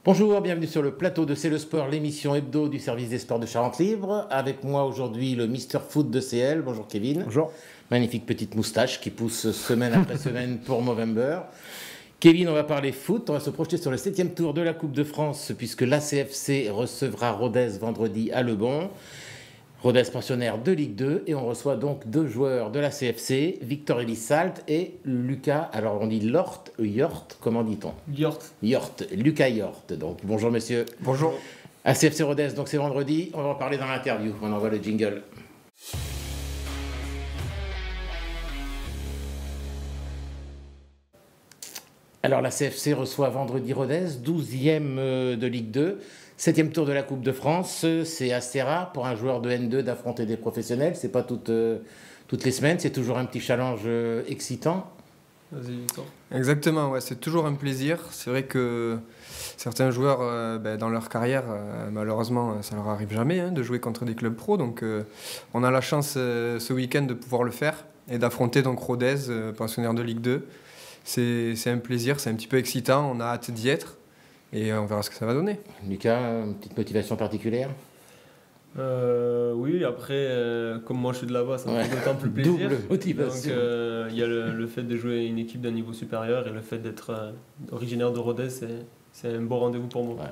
Bonjour, bienvenue sur le plateau de C'est le Sport, l'émission hebdo du service des sports de Charente Libre. Avec moi aujourd'hui le Mister Foot de CL. Bonjour Kevin. Bonjour. Magnifique petite moustache qui pousse semaine après semaine pour Movember. Kevin, on va parler foot, on va se projeter sur le 7e tour de la Coupe de France puisque l'ACFC recevra Rodez vendredi à Le Bon. Rodez pensionnaire de Ligue 2 et on reçoit donc deux joueurs de la CFC, Victor Elisalt et Lucas, alors on dit Lort, Yort, comment dit-on? Yort. Yort, Lucas Yort. Donc bonjour messieurs. Bonjour. ACFC Rodez, donc c'est vendredi, on va en parler dans l'interview, on envoie le jingle. Alors la CFC reçoit vendredi Rodez, 12e de Ligue 2. 7e tour de la Coupe de France, c'est assez rare pour un joueur de N2 d'affronter des professionnels. C'est pas toutes les semaines, c'est toujours un petit challenge excitant. Vas-y, Victor. Exactement, ouais, c'est toujours un plaisir. C'est vrai que certains joueurs, dans leur carrière, malheureusement, ça leur arrive jamais de jouer contre des clubs pro. Donc on a la chance ce week-end de pouvoir le faire et d'affronter donc Rodez, pensionnaire de Ligue 2. C'est un plaisir, c'est un petit peu excitant, on a hâte d'y être. Et on verra ce que ça va donner. Lucas, une petite motivation particulière? Oui, après, comme moi je suis de là-bas, ça me fait d'autant plus plaisir. Double motivation. Donc il y a le fait de jouer une équipe d'un niveau supérieur et le fait d'être originaire de Rodez, c'est un beau rendez-vous pour moi. Ouais.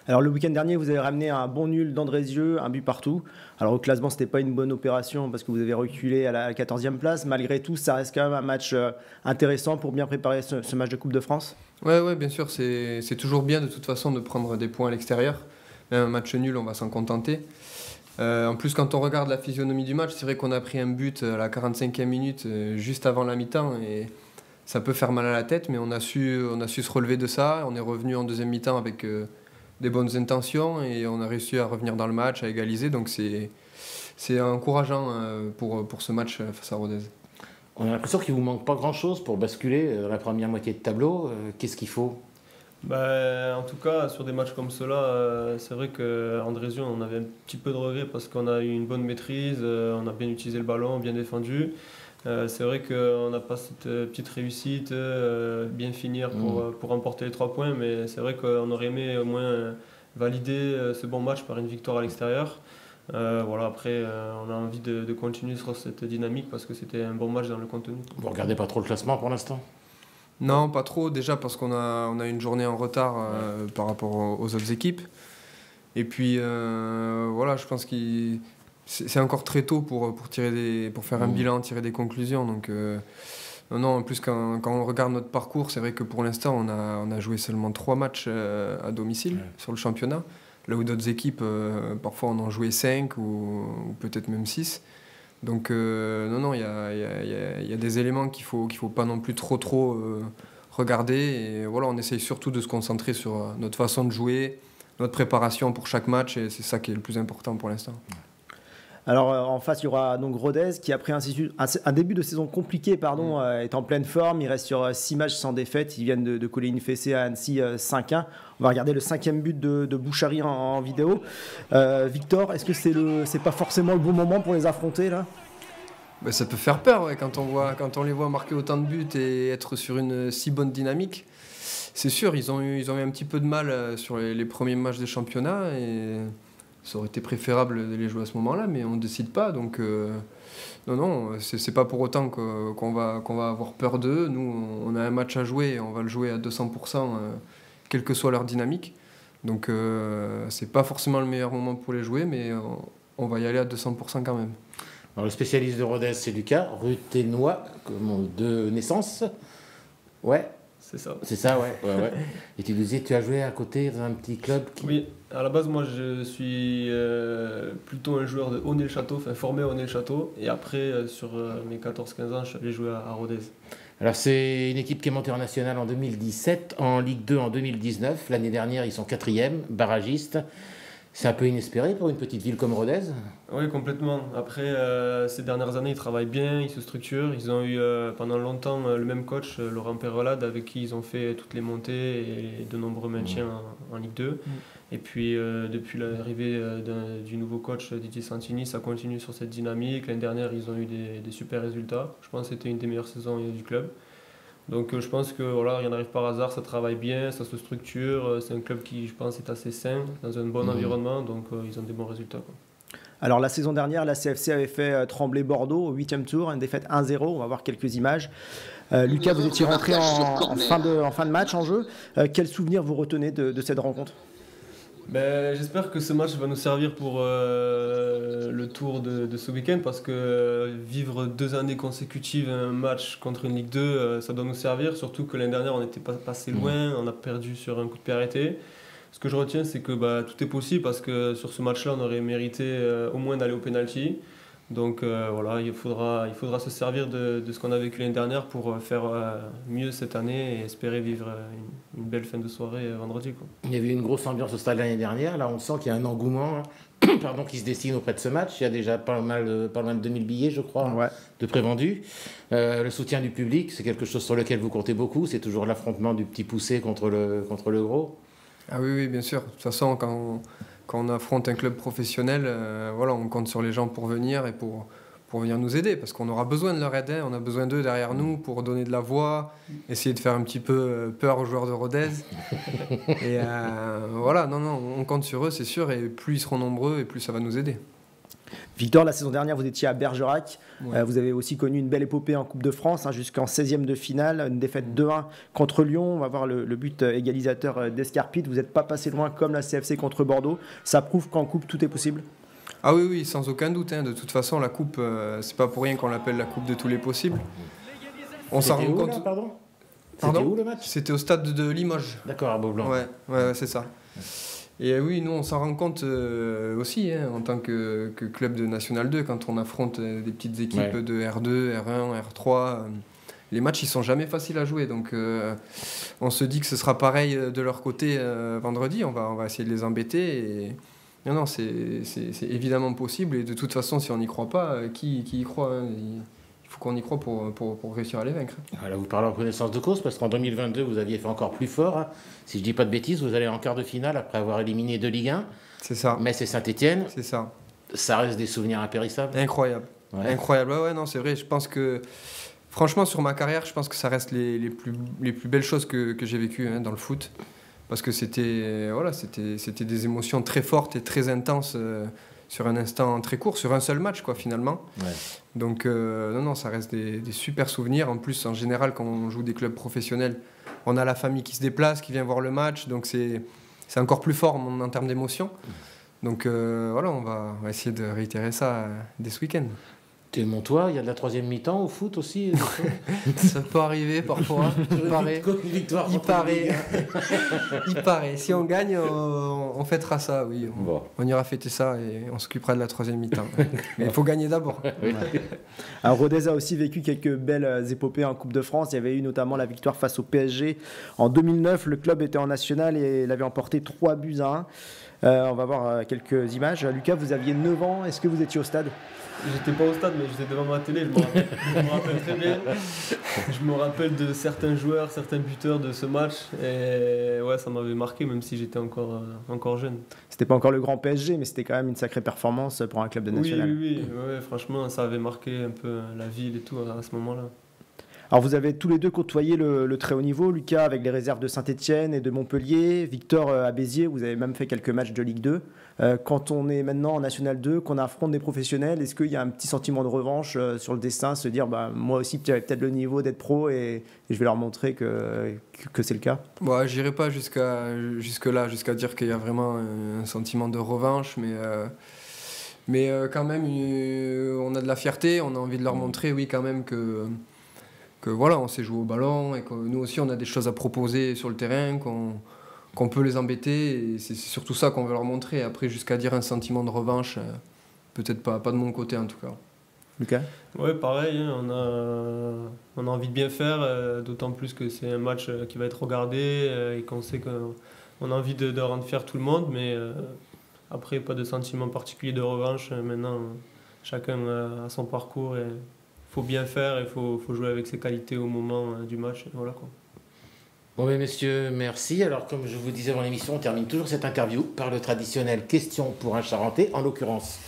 Alors le week-end dernier, vous avez ramené un bon nul d'Andrézieux, un but partout. Alors au classement, ce n'était pas une bonne opération parce que vous avez reculé à la 14e place. Malgré tout, ça reste quand même un match intéressant pour bien préparer ce match de Coupe de France. Ouais, bien sûr, c'est toujours bien de toute façon de prendre des points à l'extérieur. Même un match nul, on va s'en contenter. En plus, quand on regarde la physionomie du match, c'est vrai qu'on a pris un but à la 45e minute, juste avant la mi-temps, et ça peut faire mal à la tête, mais on a su se relever de ça. On est revenu en deuxième mi-temps avec des bonnes intentions, et on a réussi à revenir dans le match, à égaliser. Donc c'est encourageant pour ce match face à Rodez. On a l'impression qu'il ne vous manque pas grand-chose pour basculer dans la première moitié de tableau. Qu'est-ce qu'il faut? En tout cas, sur des matchs comme ceux-là, c'est vrai qu'Andrézieux, on avait un petit peu de regret parce qu'on a eu une bonne maîtrise, on a bien utilisé le ballon, bien défendu. C'est vrai qu'on n'a pas cette petite réussite, bien finir pour remporter les 3 points, mais c'est vrai qu'on aurait aimé au moins valider ce bon match par une victoire à l'extérieur. Après, on a envie de continuer sur cette dynamique parce que c'était un bon match dans le contenu. Vous ne regardez pas trop le classement pour l'instant? Non, pas trop, déjà parce qu'on a une journée en retard par rapport aux autres équipes. Et puis, je pense que c'est encore très tôt pour faire un bilan, tirer des conclusions. Donc, non, en plus, quand on regarde notre parcours, c'est vrai que pour l'instant, on a joué seulement 3 matchs à domicile sur le championnat. Là où d'autres équipes, parfois, on en jouait 5 ou peut-être même 6. Donc, il y a des éléments qu'il faut pas non plus trop regarder. Et voilà, on essaye surtout de se concentrer sur notre façon de jouer, notre préparation pour chaque match. Et c'est ça qui est le plus important pour l'instant. Alors en face, il y aura donc Rodez qui après un début de saison compliqué, est en pleine forme. Il reste sur 6 matchs sans défaite. Ils viennent de coller une fessée à Annecy 5-1. On va regarder le 5e but de Bouchary en vidéo. Victor, est-ce que c'est pas forcément le bon moment pour les affronter là? Ça peut faire peur quand on les voit marquer autant de buts et être sur une si bonne dynamique. C'est sûr, ils ont eu un petit peu de mal sur les premiers matchs des championnats et ça aurait été préférable de les jouer à ce moment-là, mais on ne décide pas. Donc c'est pas pour autant qu'on va avoir peur d'eux. Nous, on a un match à jouer et on va le jouer à 200%, quelle que soit leur dynamique. Donc c'est pas forcément le meilleur moment pour les jouer, mais on va y aller à 200% quand même. Alors, le spécialiste de Rodez, c'est Lucas, Ruthénois, de naissance. Ouais. C'est ça. C'est ça, ouais. Et tu disais, tu as joué à côté dans un petit club Oui, à la base, moi, je suis plutôt un joueur de Aulnay-le-Château, formé à Aulnay-le-Château. Et après, sur mes 14-15 ans, je suis allé jouer à Rodez. Alors, c'est une équipe qui est montée en national en 2017, en Ligue 2 en 2019. L'année dernière, ils sont 4e, barragistes. C'est un peu inespéré pour une petite ville comme Rodez? Oui, complètement. Après, ces dernières années, ils travaillent bien, ils se structurent. Ils ont eu pendant longtemps le même coach, Laurent Perrelade, avec qui ils ont fait toutes les montées et de nombreux maintiens en Ligue 2. Et puis, depuis l'arrivée du nouveau coach Didier Santini, ça continue sur cette dynamique. L'année dernière, ils ont eu des super résultats. Je pense que c'était une des meilleures saisons du club. Donc je pense que voilà, rien n'arrive par hasard, ça travaille bien, ça se structure. C'est un club qui, je pense, est assez sain, dans un bon environnement, donc ils ont des bons résultats, quoi. Alors la saison dernière, la CFC avait fait trembler Bordeaux au 8e tour, une défaite 1-0, on va voir quelques images. Lucas, vous étiez rentré en fin de match en jeu. Quel souvenir vous retenez de cette rencontre ? Ben, j'espère que ce match va nous servir pour le tour de ce week-end, parce que vivre 2 années consécutives un match contre une Ligue 2, ça doit nous servir, surtout que l'année dernière on n'était pas passé loin, on a perdu sur un coup de pied arrêté. Ce que je retiens, c'est que tout est possible, parce que sur ce match-là, on aurait mérité au moins d'aller au penalty. Donc voilà, il faudra se servir de ce qu'on a vécu l'année dernière pour faire mieux cette année et espérer vivre une belle fin de soirée vendredi, quoi. Il y avait une grosse ambiance au stade l'année dernière. Là, on sent qu'il y a un engouement qui se dessine auprès de ce match. Il y a déjà pas mal de 2000 billets, je crois, Ouais. de prévendus. Le soutien du public, c'est quelque chose sur lequel vous comptez beaucoup. C'est toujours l'affrontement du petit poussé contre le gros. Ah oui, bien sûr. De toute façon, quand on affronte un club professionnel, voilà, on compte sur les gens pour venir et pour venir nous aider, parce qu'on aura besoin de leur aide, on a besoin d'eux derrière nous pour donner de la voix, essayer de faire un petit peu peur aux joueurs de Rodez. Et voilà, non, on compte sur eux, c'est sûr, et plus ils seront nombreux, et plus ça va nous aider. Victor, la saison dernière, vous étiez à Bergerac. Ouais. Vous avez aussi connu une belle épopée en Coupe de France, jusqu'en 16e de finale, une défaite 2-1 contre Lyon. On va voir le but égalisateur d'Escarpite. Vous n'êtes pas passé loin comme la CFC contre Bordeaux. Ça prouve qu'en Coupe, tout est possible. Ah oui, sans aucun doute. De toute façon, la Coupe, c'est pas pour rien qu'on l'appelle la Coupe de tous les possibles. On s'en C'était rend où, compte. là, pardon Pardon C'était où le match? C'était au stade de Limoges. D'accord, à Beaublanc. Ouais, c'est ça. Et oui, nous, on s'en rend compte aussi, en tant que club de National 2, quand on affronte des petites équipes de R2, R1, R3. Les matchs, ils sont jamais faciles à jouer. Donc, on se dit que ce sera pareil de leur côté vendredi. On va essayer de les embêter. Et... Non, c'est évidemment possible. Et de toute façon, si on n'y croit pas, qui y croit, hein, il faut qu'on y croit pour réussir à les vaincre. Là, vous parlez en connaissance de cause, parce qu'en 2022, vous aviez fait encore plus fort. Si je dis pas de bêtises, vous allez en quart de finale après avoir éliminé 2 Ligue 1. C'est ça. Metz et Saint-Etienne. C'est ça. Ça reste des souvenirs impérissables. Incroyable. Ouais. Incroyable. Ouais, non, c'est vrai. Je pense que, franchement, sur ma carrière, je pense que ça reste les plus belles choses que j'ai vécues dans le foot. Parce que c'était des émotions très fortes et très intenses sur un instant très court, sur un seul match, quoi, finalement. Ouais. Donc, non, ça reste des super souvenirs. En plus, en général, quand on joue des clubs professionnels, on a la famille qui se déplace, qui vient voir le match. Donc, c'est encore plus fort en termes d'émotion. Donc, voilà, on va essayer de réitérer ça dès ce week-end. T'es Montois, il y a de la troisième mi-temps au foot aussi. Ça peut arriver parfois. Il paraît. Si on gagne, on fêtera ça, oui. On ira fêter ça et on s'occupera de la troisième mi-temps. Mais il faut gagner d'abord. Alors, Rodez a aussi vécu quelques belles épopées en Coupe de France. Il y avait eu notamment la victoire face au PSG. En 2009, le club était en national et il avait emporté 3-1. On va voir quelques images. Lucas, vous aviez 9 ans. Est-ce que vous étiez au stade ? J'étais pas au stade, mais j'étais devant ma télé, je me rappelle très bien. Je me rappelle de certains joueurs, certains buteurs de ce match. Et ouais, ça m'avait marqué, même si j'étais encore jeune. C'était pas encore le grand PSG, mais c'était quand même une sacrée performance pour un club de national. Oui, ouais, franchement, ça avait marqué un peu la ville et tout à ce moment-là. Alors vous avez tous les deux côtoyé le très haut niveau, Lucas avec les réserves de Saint-Etienne et de Montpellier, Victor à Béziers, vous avez même fait quelques matchs de Ligue 2. Quand on est maintenant en National 2, qu'on affronte des professionnels, est-ce qu'il y a un petit sentiment de revanche sur le destin, se dire moi aussi j'avais peut-être le niveau d'être pro et je vais leur montrer que c'est le cas? Bon, j'irai pas jusque-là, jusqu'à dire qu'il y a vraiment un sentiment de revanche, mais quand même on a de la fierté, on a envie de leur montrer, oui, quand même que voilà, on sait jouer au ballon et que nous aussi on a des choses à proposer sur le terrain, qu'on peut les embêter, et c'est surtout ça qu'on veut leur montrer. Après, jusqu'à dire un sentiment de revanche, peut-être pas de mon côté en tout cas. Lucas? Ouais, pareil, hein, on a envie de bien faire, d'autant plus que c'est un match qui va être regardé et qu'on sait qu'on a envie de rendre fier tout le monde, mais après, pas de sentiment particulier de revanche. Maintenant, chacun a son parcours et il faut bien faire, il faut jouer avec ses qualités au moment du match. Voilà, quoi. Bon, mais messieurs, merci. Alors, comme je vous disais avant l'émission, on termine toujours cette interview par le traditionnel question pour un Charentais, en l'occurrence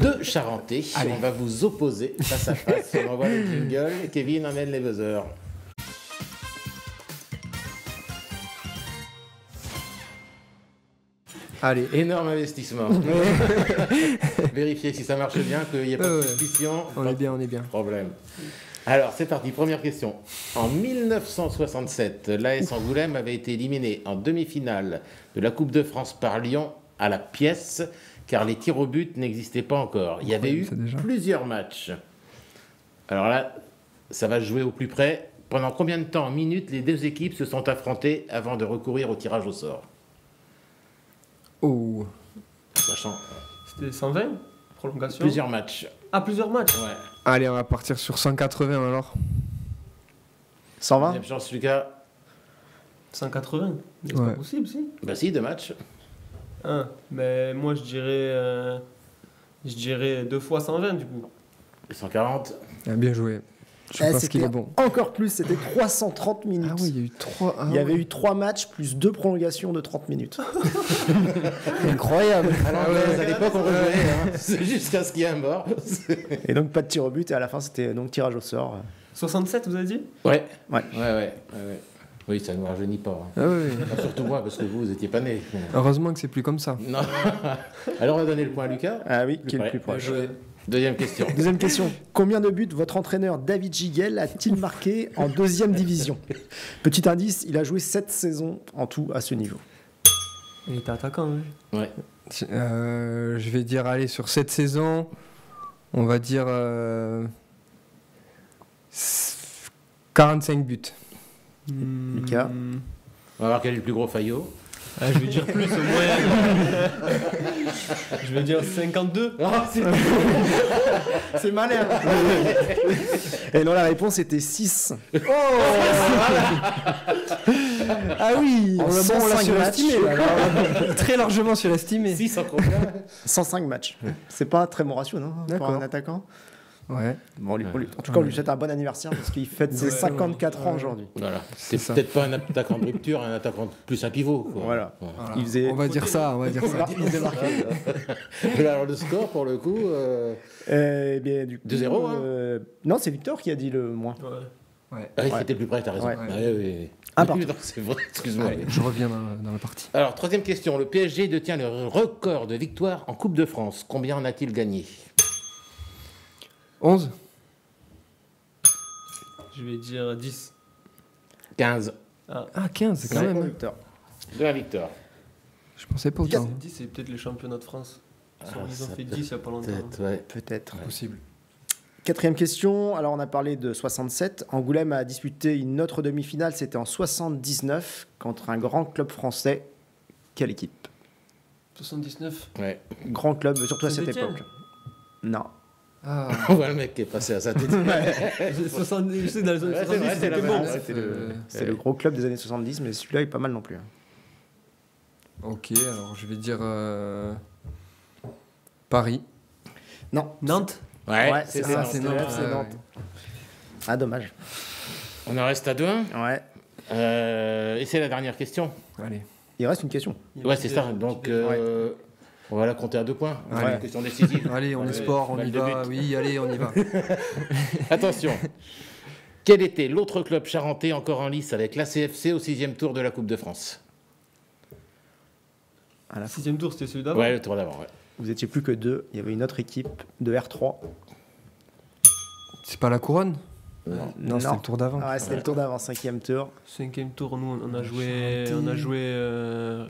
deux Charentais. Allez. On va vous opposer face à face. On envoie le jingle et Kevin emmène les buzzers. Allez. Énorme investissement. Vérifier si ça marche bien, qu'il n'y ait pas de suspicion. On est bien, on est bien. Problème. Alors, c'est parti, première question. En 1967, l'AS Angoulême avait été éliminé en demi-finale de la Coupe de France par Lyon à la pièce, car les tirs au but n'existaient pas encore. Il y avait eu plusieurs matchs. Alors là, ça va se jouer au plus près. Pendant combien de temps, en minutes, les deux équipes se sont affrontées avant de recourir au tirage au sort? Oh. Sachant C'était 120 prolongation. plusieurs matchs. Ah, plusieurs matchs. Ouais. Allez, on va partir sur 180 alors. 120. Deuxième chance, Lucas. 180. Mais c'est Ouais. pas possible, si. Bah si, deux matchs. Mais moi, je dirais 2 fois 120 du coup. 140. Ah, bien joué. Je pense qu'il C'était est bon. encore plus, c'était 330 minutes. Ah oui, il y a eu 3. Il y avait eu 3 matchs plus 2 prolongations de 30 minutes. Incroyable. À l'époque, on rejouait. Hein. C'est jusqu'à ce qu'il y ait un mort. Et donc pas de tir au but et à la fin c'était donc tirage au sort. 67, vous avez dit? Ouais. Ouais. Oui, ça ne nous rajeunit pas. Hein. Ah oui. Enfin, surtout moi, parce que vous n'étiez pas né. Heureusement que c'est plus comme ça. Non. Alors, on va donner le point à Lucas. Ah oui, qui est le Ouais. plus proche. Deuxième question. Deuxième question. Combien de buts votre entraîneur David Giguel a-t-il marqué en deuxième division? Petit indice, il a joué 7 saisons en tout à ce niveau. Il était attaquant, hein. Ouais. Je vais dire, allez, sur cette saison, on va dire 45 buts. Lucas. On va voir quel est le plus gros faillot. Ah, je vais dire plus au moins. Je vais dire 52. C'est malin. Et non, la réponse était 6. Ah oui, On l'a 105 surestimé. matchs. Alors, très largement surestimé. 6 en combien? 105 matchs. C'est pas un très bon ratio, non? Pour D'accord. un attaquant. Ouais. Bon, en tout cas, on lui souhaite un bon anniversaire parce qu'il fête ses 54 ans aujourd'hui. Voilà. C'est ça. peut-être pas un attaquant de rupture, un attaquant plus un pivot. Quoi. Voilà. Voilà. Il faisait- On va dire ça, on va dire ça. Il faisait marquer. Alors, le score, pour le coup. Eh bien, du coup, 2-0, hein. Non, c'est Victor qui a dit le moins. Ouais. Ah, il Ouais. était le plus près, t'as raison. Ouais. Ah, oui. Un partout. Non, c'est vrai, excuse-moi. Allez, je reviens dans la partie. Alors, troisième question. Le PSG détient le record de victoires en Coupe de France. Combien en a-t-il gagné? 11. Je vais dire 10. 15. Ah, 15 quand Ouais. même. hein. Victor. De la victoire. Je pensais pas autant. 10, c'est peut-être les championnats de France. Ils ont ça fait peut- 10 il n'y a pas longtemps. Peut-être, ouais. Peut-être. Possible. Quatrième question. Alors, on a parlé de 67. Angoulême a disputé une autre demi-finale. C'était en 79 contre un grand club français. Quelle équipe? 79. Ouais. Grand club, surtout à cette Saint-Étienne. époque. Non. Ah. On voit le mec qui est passé à sa tête. 70, je sais, dans les années Ouais, c'est 70, vrai, c'est c'était la bon. même. C'était le gros club des années 70, mais celui-là est pas mal non plus. Ok, alors je vais dire Paris. Non. Nantes. Ouais, c'est c'est ça, ça. c'est Nantes. C'est Nantes. Ah, dommage. On en reste à 2. Ouais. Et c'est la dernière question. Allez. Il reste une question. Ouais, c'est ça. Donc, on va la compter à 2 points. Ouais. C'est une question décisive. Allez, on est sport, on balle y de va. but. Oui, allez, on y va. Attention. Quel était l'autre club charentais encore en lice avec l'ACFC au 6e tour de la Coupe de France? À la 6ème tour, c'était celui d'avant. Ouais, le tour d'avant. Ouais. Vous étiez plus que 2. Il y avait une autre équipe de R3. C'est pas la couronne? Non, c'était Non. le tour d'avant. Ah ouais, c'était le tour d'avant, 5e tour. 5ème tour, nous, on a joué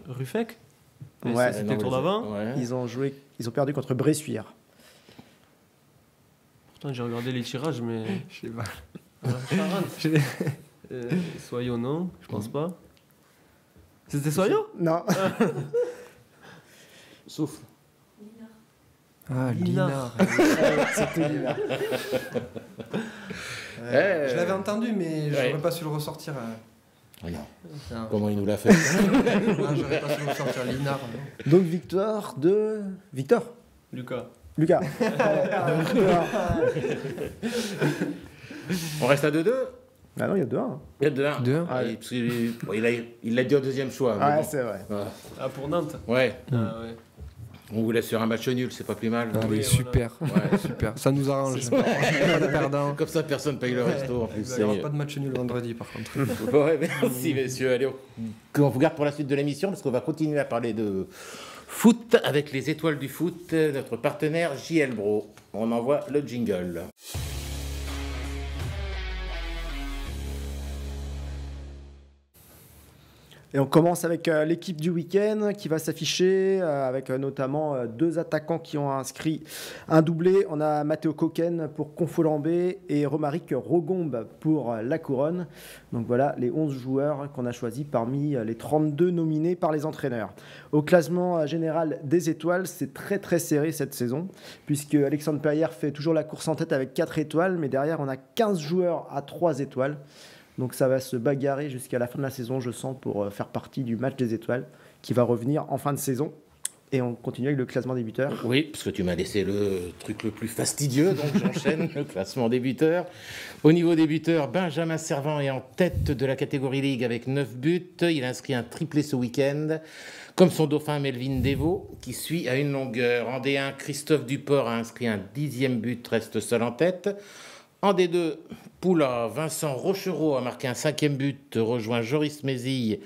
Ruffec. Mais Ouais. ça, c'était le tour d'avant. Ouais. Ils ont perdu contre Bressuire. Pourtant, j'ai regardé les tirages, mais. Je sais pas. Charente. Soyo, non, je pense pas. C'était Soyo? Non. Souffle. Ah, Linar. Linar. C'était Lina. Je l'avais entendu, mais Ouais. j'aurais pas su le ressortir. Regarde, Non. comment il nous l'a fait. J'aurais pas su le ressortir. Linar. non. Donc victoire de Victor. Lucas. Lucas. On reste à 2-2. Ah non, il y a 2-1. Il y a 2-1. 2-1. Ah, parce qu'il- bon, il l'a dit au deuxième choix. mais Ouais, bon. c'est vrai. Ah, pour Nantes. Ouais. Ah, ouais. On vous laisse sur un match nul, c'est pas plus mal. Allez, Oui, super. Ouais. Super. Ça nous arrange. Pas de perdant. Comme ça, personne paye le resto en plus. Il c'est n'y aura mieux. pas de match nul vendredi, par contre. Ouais, merci messieurs. Allez, on vous garde pour la suite de l'émission parce qu'on va continuer à parler de Foot avec les étoiles du foot, notre partenaire JL Bro. On envoie le jingle. Et on commence avec l'équipe du week-end qui va s'afficher avec notamment deux attaquants qui ont inscrit un doublé. On a Matteo Coquen pour Confolambé et Romaric Rogombe pour La Couronne. Donc voilà les 11 joueurs qu'on a choisis parmi les 32 nominés par les entraîneurs. Au classement général des étoiles, c'est très très serré cette saison puisque Alexandre Paillère fait toujours la course en tête avec 4 étoiles, mais derrière on a 15 joueurs à 3 étoiles. Donc ça va se bagarrer jusqu'à la fin de la saison, je sens, pour faire partie du match des étoiles qui va revenir en fin de saison. Et on continue avec le classement des buteurs. Oui, parce que tu m'as laissé le truc le plus fastidieux, donc j'enchaîne le classement des buteurs. Au niveau des buteurs, Benjamin Servant est en tête de la catégorie Ligue avec 9 buts. Il a inscrit un triplé ce week-end, comme son dauphin Melvin Devaux, qui suit à une longueur. En D1, Christophe Duport a inscrit un 10e but, reste seul en tête. En D2, Poula, Vincent Rochereau a marqué un 5e but, rejoint Joris Mézille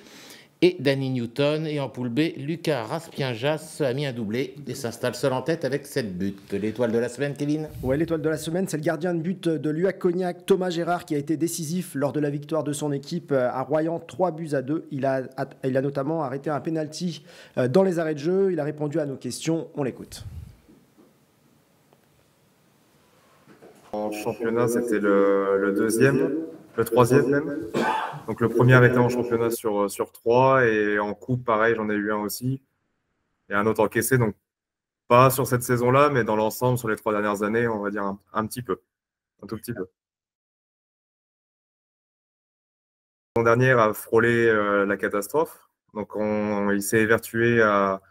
et Danny Newton. Et en poule B, Lucas Raspien-Jas a mis un doublé et s'installe seul en tête avec 7 buts. L'étoile de la semaine, Kevin ? Ouais, l'étoile de la semaine, c'est le gardien de but de l'UAC Cognac, Thomas Gérard, qui a été décisif lors de la victoire de son équipe à Royan, 3-2. Il a notamment arrêté un penalty dans les arrêts de jeu. Il a répondu à nos questions. On l'écoute. En championnat, c'était le deuxième, le troisième même. Donc le premier était en championnat sur 3 et en coupe, pareil, j'en ai eu un aussi. Et un autre encaissé, donc pas sur cette saison-là, mais dans l'ensemble, sur les 3 dernières années, on va dire un petit peu, un tout petit peu. L'année dernière a frôlé la catastrophe. Donc il s'est évertué à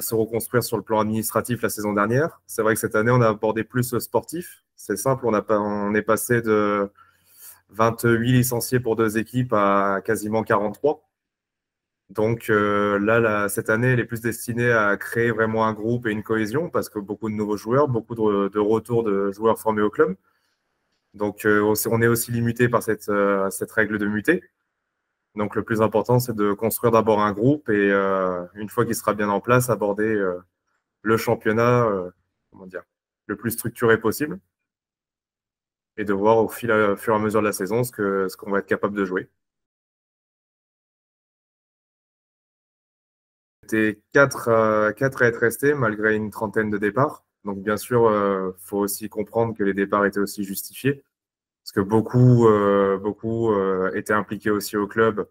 se reconstruire sur le plan administratif la saison dernière. C'est vrai que cette année, on a abordé plus le sportif. C'est simple, on est passé de 28 licenciés pour 2 équipes à quasiment 43. Donc là, cette année, elle est plus destinée à créer vraiment un groupe et une cohésion parce que beaucoup de nouveaux joueurs, beaucoup de retours de joueurs formés au club. Donc on est aussi limité par cette règle de muter. Donc le plus important, c'est de construire d'abord un groupe et une fois qu'il sera bien en place, aborder le championnat le plus structuré possible et de voir au fur et à mesure de la saison ce qu'on va être capable de jouer. C'était 4 à être restés malgré une trentaine de départs. Donc bien sûr, faut aussi comprendre que les départs étaient aussi justifiés parce que beaucoup étaient impliqués aussi au club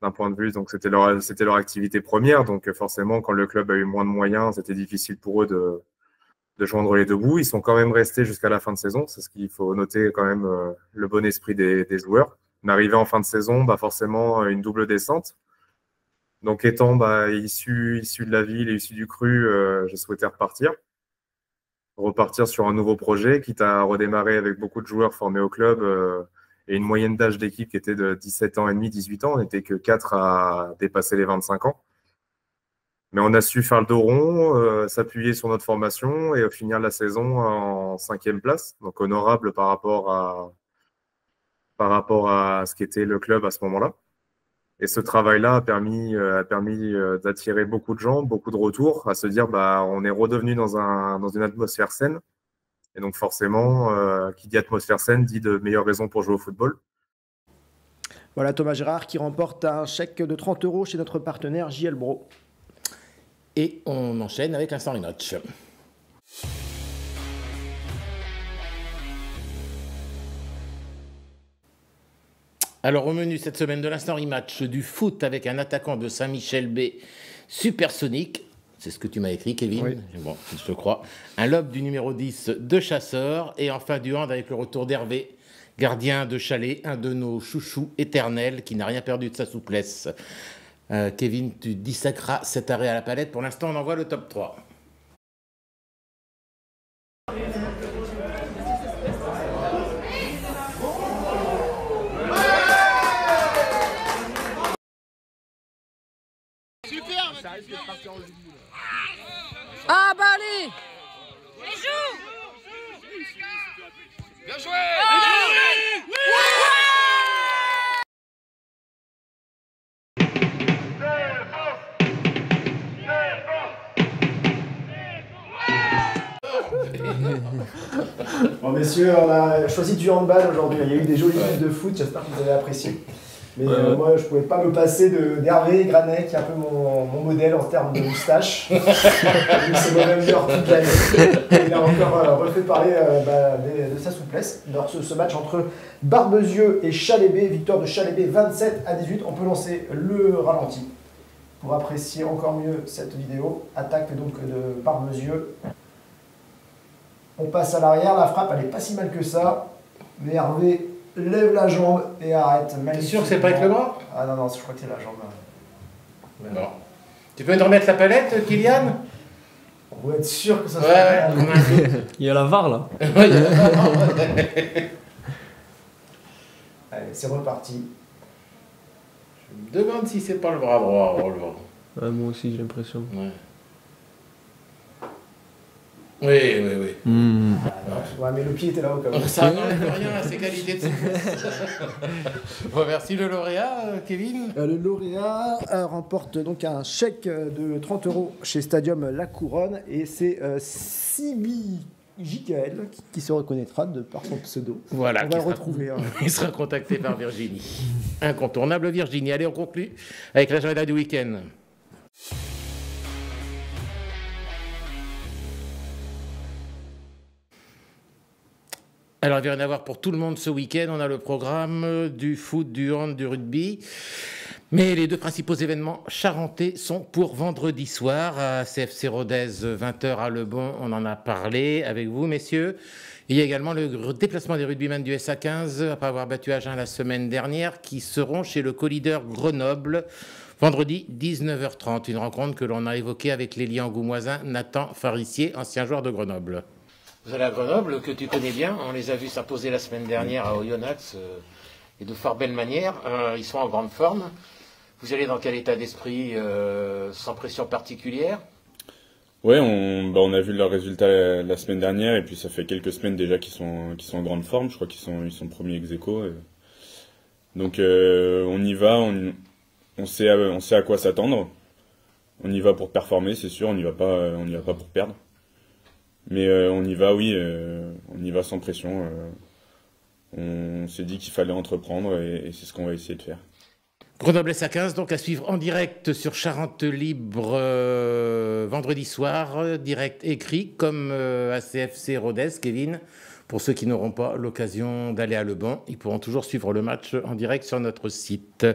d'un point de vue, donc c'était leur activité première. Donc forcément, quand le club a eu moins de moyens, c'était difficile pour eux de joindre les deux bouts. Ils sont quand même restés jusqu'à la fin de saison. C'est ce qu'il faut noter quand même, le bon esprit des joueurs. Mais arrivé en fin de saison, forcément, une double descente. Donc étant issu de la ville et issu du cru, j'ai souhaité repartir sur un nouveau projet, quitte à redémarrer avec beaucoup de joueurs formés au club et une moyenne d'âge d'équipe qui était de 17 ans et demi, 18 ans. On n'était que 4 à dépasser les 25 ans. Mais on a su faire le dos rond, s'appuyer sur notre formation et finir la saison en 5e place, donc honorable par rapport à ce qu'était le club à ce moment-là. Et ce travail-là a permis d'attirer beaucoup de gens, beaucoup de retours, à se dire on est redevenu dans une atmosphère saine. Et donc forcément, qui dit atmosphère saine dit de meilleures raisons pour jouer au football. Voilà Thomas Gérard qui remporte un chèque de 30 € chez notre partenaire JL Bro. Et on enchaîne avec un story match. Alors au menu cette semaine de l'instant rematch du foot avec un attaquant de Saint-Michel-B supersonique. C'est ce que tu m'as écrit, Kevin. Oui. Bon, je te crois. Un lob du numéro 10 de Chasseur. Et enfin du hand avec le retour d'Hervé, gardien de Chalet, un de nos chouchous éternels qui n'a rien perdu de sa souplesse. Kevin, tu dissacras cet arrêt à la palette. Pour l'instant, on envoie le top 3. Ah bah allez! Les joues! Bien joué! Bon, messieurs, on a choisi du handball aujourd'hui. Il y a eu des jolies minutes de foot, j'espère que vous avez apprécié. Mais moi, je ne pouvais pas me passer d'Hervé Granet, qui est un peu mon modèle en termes de moustache. C'est Movember toute l'année. Il a encore refait parler de sa souplesse. Dans ce match entre Barbezieux et Chalébé, victoire de Chalébé 27-18. On peut lancer le ralenti pour apprécier encore mieux cette vidéo. Attaque donc de Barbezieux. On passe à l'arrière, la frappe elle n'est pas si mal que ça. Mais Hervé lève la jambe et arrête. T'es sûr que c'est pas avec le bras? Ah non, je crois que c'est la jambe. Bon. Tu peux nous remettre la palette, Kylian? On va être sûr que ça Ouais, soit ouais, on a un doute. Il y a la VAR là. Ouais, il y a la VAR. Allez, c'est reparti. Je me demande si c'est pas le bras droit, relevant. Ouais, moi aussi j'ai l'impression. Ouais. Oui. Ouais, mais le pied était là-haut quand même. Ça n'enlève rien à ses qualités de souplesse. Bon, merci le lauréat, Kevin. Le lauréat remporte donc un chèque de 30 € chez Stadium La Couronne et c'est Sibi JKL qui se reconnaîtra de par son pseudo. Voilà, on va le retrouver. Il sera contacté par Virginie. Incontournable Virginie. Allez, on conclut avec l'agenda du week-end. Alors, il va y en avoir pour tout le monde ce week-end. On a le programme du foot, du hand, du rugby. Mais les deux principaux événements charentais sont pour vendredi soir à CFC Rodez, 20h à Le Bon. On en a parlé avec vous, messieurs. Il y a également le déplacement des rugbymen du SA15, après avoir battu Agen la semaine dernière, qui seront chez le co-leader Grenoble, vendredi 19h30. Une rencontre que l'on a évoquée avec l'ailier angoumoisin Nathan Farissier, ancien joueur de Grenoble. Vous allez à Grenoble, que tu connais bien. On les a vus s'imposer la semaine dernière à Oyonnax et de fort belle manière. Ils sont en grande forme. Vous allez dans quel état d'esprit, sans pression particulière? Ouais, on a vu leurs résultats la semaine dernière et puis ça fait quelques semaines déjà qu'ils sont en grande forme. Je crois qu'ils sont premiers ex-aequo. Donc on y va, on sait à quoi s'attendre. On y va pour performer, c'est sûr. On n'y va pas pour perdre. Mais on y va, oui, on y va sans pression. On s'est dit qu'il fallait entreprendre et c'est ce qu'on va essayer de faire. Grenoble SA15, donc à suivre en direct sur Charente Libre vendredi soir, direct écrit comme à CFC Rodez, Kevin. Pour ceux qui n'auront pas l'occasion d'aller à Le Bon, ils pourront toujours suivre le match en direct sur notre site.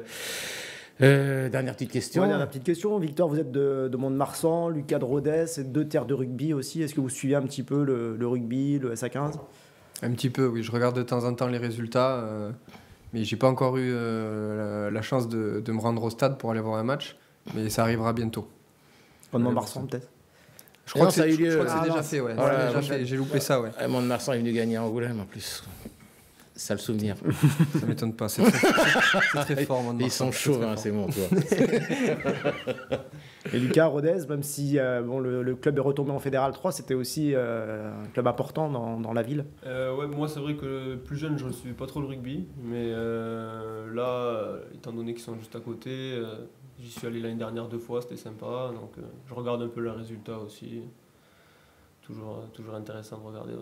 Dernière petite question. Ouais, dernière petite question. Victor, vous êtes de Mont-de-Marsan, Lucas de Rodez, c'est deux terres de rugby aussi. Est-ce que vous suivez un petit peu le rugby, le SA15? Un petit peu, oui. Je regarde de temps en temps les résultats, mais j'ai pas encore eu la chance de me rendre au stade pour aller voir un match. Mais ça arrivera bientôt. Mont-de-Marsan peut-être? Je crois que ça a eu lieu. je crois que c'est déjà fait, ouais. Voilà, C'est déjà fait. J'ai loupé ça, ouais. Mont-de-Marsan est venu gagner à Angoulême en plus. Ça le souvenir. Ça m'étonne pas. C'est très fort, Mont-de-Marsan. Ils sont chauds, hein, c'est bon, toi. Et Lucas, Rodez, même si le club est retombé en Fédéral 3, c'était aussi un club important dans la ville. Ouais, moi c'est vrai que plus jeune je ne suivais pas trop le rugby, mais là, étant donné qu'ils sont juste à côté, j'y suis allé l'année dernière 2 fois, c'était sympa, donc je regarde un peu les résultats aussi. Toujours intéressant de regarder. Ouais.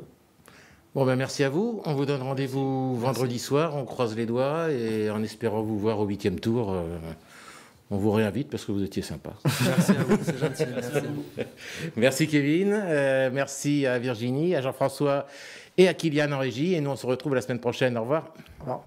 Bon, ben merci à vous. On vous donne rendez-vous vendredi soir. On croise les doigts et en espérant vous voir au 8e tour, on vous réinvite parce que vous étiez sympa. Merci à vous, c'est gentil. Merci. Merci Kevin, merci à Virginie, à Jean-François et à Kylian en régie. Et nous, on se retrouve la semaine prochaine. Au revoir. Au revoir.